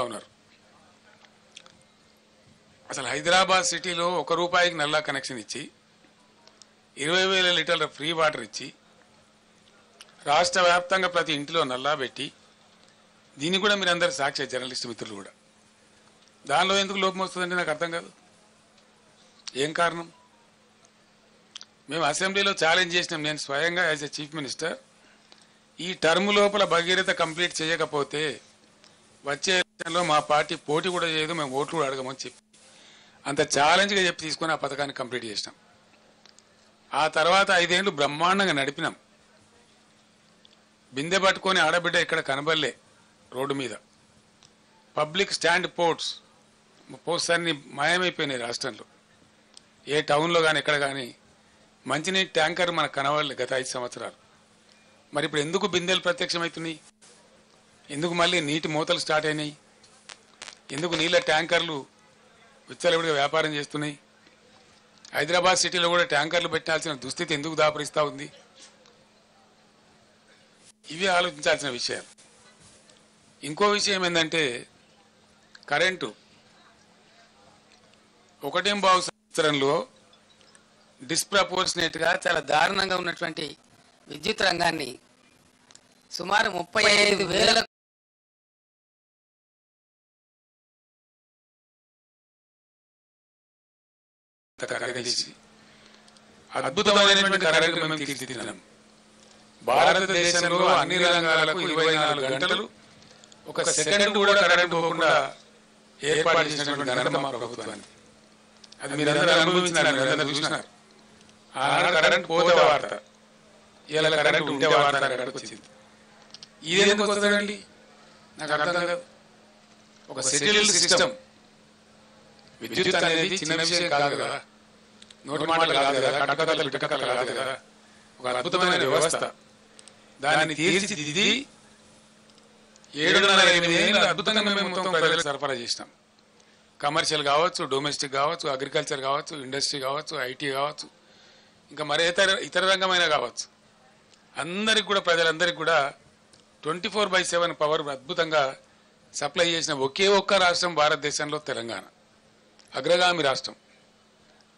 ఉన్నారు. అసలు హైదరాబాద్ సిటీలో ₹1 నల్లా కనెక్షన్ ఇచ్చి 20,000 లీటర్ల ఫ్రీ వాటర్ ఇచ్చి రాష్ట్ర వ్యాప్తంగా ప్రతి ఇంటిలో నల్లా పెట్టి దీన్ని కూడా మీరు అందరు సాక్షి జర్నలిస్ట్ మిత్రులు కూడా దానిలో ఎందుకు లోపం వస్తుందంటే నాకు అర్థం కాదు. ఏం కారణం? మేము అసెంబ్లీలో ఛాలెంజ్ చేసినాం. నేను స్వయంగా యాజ్ ఎ చీఫ్ మినిస్టర్ ఈ టర్మ్ లోపల భగీరథ కంప్లీట్ చేయకపోతే వచ్చే ఎలక్షన్లో మా పార్టీ పోటీ కూడా చేయదు, మేము ఓట్లు కూడా అడగమని చెప్పి అంత ఛాలెంజ్గా చెప్పి తీసుకుని ఆ పథకాన్ని కంప్లీట్ చేసినాం. ఆ తర్వాత 5 ఏళ్ళు బ్రహ్మాండంగా నడిపినాం. బిందె పట్టుకొని ఆడబిడ్డ ఇక్కడ కనబడలే రోడ్డు మీద. పబ్లిక్ స్టాండ్ పోస్ట్స్ అన్ని మాయమైపోయినాయి రాష్ట్రంలో. ఏ టౌన్లో కానీ ఎక్కడ కానీ మంచినీటి ట్యాంకర్ మనకు కనబడలే గత 5 సంవత్సరాలు. మరి ఇప్పుడు ఎందుకు బిందెలు ప్రత్యక్షమవుతున్నాయి? ఎందుకు మళ్ళీ నీటి మూతలు స్టార్ట్ అయినాయి? ఎందుకు నీళ్ళ ట్యాంకర్లు విచ్చలవిడిగా వ్యాపారం చేస్తున్నాయి? హైదరాబాద్ సిటీలో కూడా ట్యాంకర్లు పెట్టాల్సిన దుస్థితి ఎందుకు దాపరిస్తూ ఉంది? ఇవి ఆలోచించాల్సిన విషయాలు. ఇంకో విషయం ఏంటంటే కరెంటు 1.5 సంవత్సరంలో డిస్ప్రపోర్షనేట్గా చాలా దారుణంగా ఉన్నటువంటి విద్యుత్ రంగాన్ని సుమారు 35,000 అద్భుతమైనటువంటి కరెంటు మేము తీర్చిదిద్దాం. భారతదేశంలో అన్ని రంగాలకు 24 గంటలు ఒక సెకండ్ కూడా కరెంటు పోకుండా ఏర్పాటు చేసినటువంటి ఘనత మా ప్రభుత్వానికి. అది మీరందరూ అనుభవించినారు, మీరందరూ చూసినారు. ఆనాడు కరెంటు పోతే వార్త, ఇలా కరెంటు ఉంటే వార్త అక్కడికి వచ్చింది. ఇది ఎందుకు వస్తుందండి నాకు అర్థం కాదు. ఒక సెటిల్డ్ సిస్టమ్. విద్యుత్ అనేది చిన్న విషయం కాదు కదా, నోటి మాటలు కాదు కదా, కటకథలు పిటకథలు కాదు కదా. ఒక అద్భుతమైన వ్యవస్థ. దాన్ని తీర్చిదిద్ది 7.5-8 ఏళ్ళు అద్భుతంగా మేము మొత్తం ప్రజలకు సరఫరా చేసినాం. కమర్షియల్ కావచ్చు, డొమెస్టిక్ కావచ్చు, అగ్రికల్చర్ కావచ్చు, ఇండస్ట్రీ కావచ్చు, ఐటీ కావచ్చు, ఇంకా మరే ఇతర రంగమైన కావచ్చు. అందరికి కూడా ప్రజలందరికీ కూడా 24/7 పవర్ అద్భుతంగా సప్లై చేసిన ఒకే ఒక్క రాష్ట్రం భారతదేశంలో తెలంగాణ, అగ్రగామి రాష్ట్రం.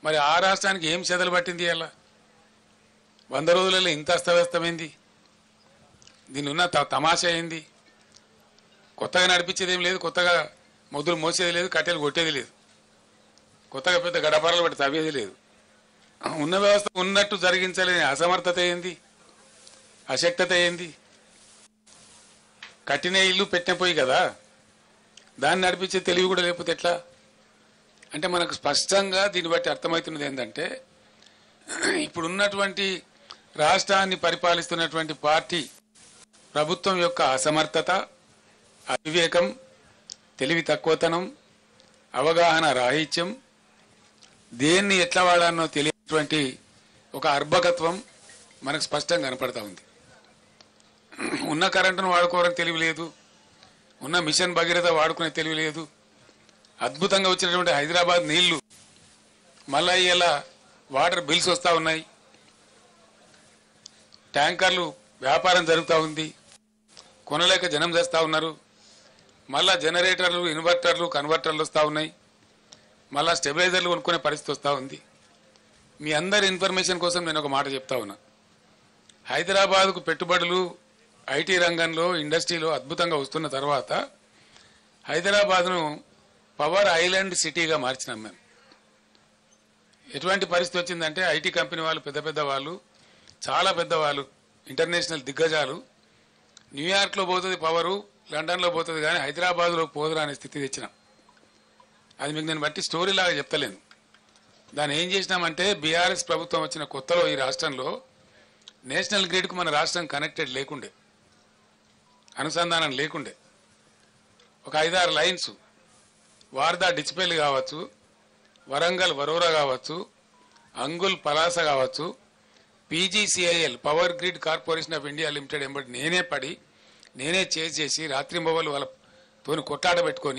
మరి ఆ రాష్ట్రానికి ఏం చెదలు పట్టింది? అలా 100 రోజులలో ఇంత అస్తవ్యస్తమైంది. దీని ఉన్న తమాషా ఏంది? కొత్తగా నడిపించేది ఏం లేదు, కొత్తగా మొదలు మోసేది లేదు, కట్టెలు కొట్టేది లేదు, కొత్తగా పెద్ద గడపరలు పెట్టి తవ్వేది లేదు. ఉన్న వ్యవస్థ ఉన్నట్టు జరిగించలేని అసమర్థత ఏంది, అశక్తత ఏంది? కట్టిన ఇల్లు పెట్టిన పోయి కదా, దాన్ని నడిపించే తెలివి కూడా లేకపోతే ఎట్లా? అంటే మనకు స్పష్టంగా దీన్ని బట్టి అర్థమవుతున్నది ఏంటంటే ఇప్పుడున్నటువంటి రాష్ట్రాన్ని పరిపాలిస్తున్నటువంటి పార్టీ ప్రభుత్వం యొక్క అసమర్థత, అవివేకం, తెలివి తక్కువతనం, అవగాహన రాహిత్యం, దేన్ని ఎట్లా వాడానో తెలియనటువంటి ఒక అర్భకత్వం మనకు స్పష్టంగా కనపడతా ఉంది. ఉన్న కరెంటును వాడుకోవడానికి తెలివి లేదు, ఉన్న మిషన్ భగీరథ వాడుకునే తెలివి లేదు. అద్భుతంగా వచ్చినటువంటి హైదరాబాద్ నీళ్లు మళ్ళా ఇలా వాటర్ బిల్స్ వస్తూ ఉన్నాయి, ట్యాంకర్లు వ్యాపారం జరుగుతూ ఉంది, కొనలేక జనం చేస్తూ ఉన్నారు. మళ్ళా జనరేటర్లు, ఇన్వర్టర్లు, కన్వర్టర్లు వస్తూ ఉన్నాయి, మళ్ళా స్టెబిలైజర్లు కొనుక్కునే పరిస్థితి వస్తూ ఉంది. మీ అందరి ఇన్ఫర్మేషన్ కోసం నేను ఒక మాట చెప్తా ఉన్నా. హైదరాబాద్కు పెట్టుబడులు ఐటీ రంగంలో, ఇండస్ట్రీలో అద్భుతంగా వస్తున్న తర్వాత హైదరాబాద్ను పవర్ ఐలాండ్ సిటీగా మార్చినాం మేము. ఎటువంటి పరిస్థితి వచ్చిందంటే ఐటీ కంపెనీ వాళ్ళు, పెద్ద పెద్ద వాళ్ళు, చాలా పెద్దవాళ్ళు, ఇంటర్నేషనల్ దిగ్గజాలు, న్యూయార్క్లో పోతుంది పవరు, లండన్లో పోతుంది కానీ హైదరాబాద్లో పోదురా అనే స్థితి తెచ్చినాం. అది మీకు నేను బట్టి స్టోరీ లాగా చెప్తలేను. దాన్ని ఏం చేసినామంటే బీఆర్ఎస్ ప్రభుత్వం వచ్చిన కొత్తలో ఈ రాష్ట్రంలో నేషనల్ గ్రిడ్కు మన రాష్ట్రం కనెక్టెడ్ లేకుండే, అనుసంధానం లేకుండే. ఒక 5-6 లైన్స్ వార్దా డిచ్పల్లి కావచ్చు, వరంగల్ వరోరా కావచ్చు, అంగుల్ పలాస కావచ్చు, PGCIL power grid corporation of India limited ఎంబడి నేనే పడి నేనే చేసి రాత్రింబవళ్ళు వాళ్ళతోని కొట్లాట పెట్టుకొని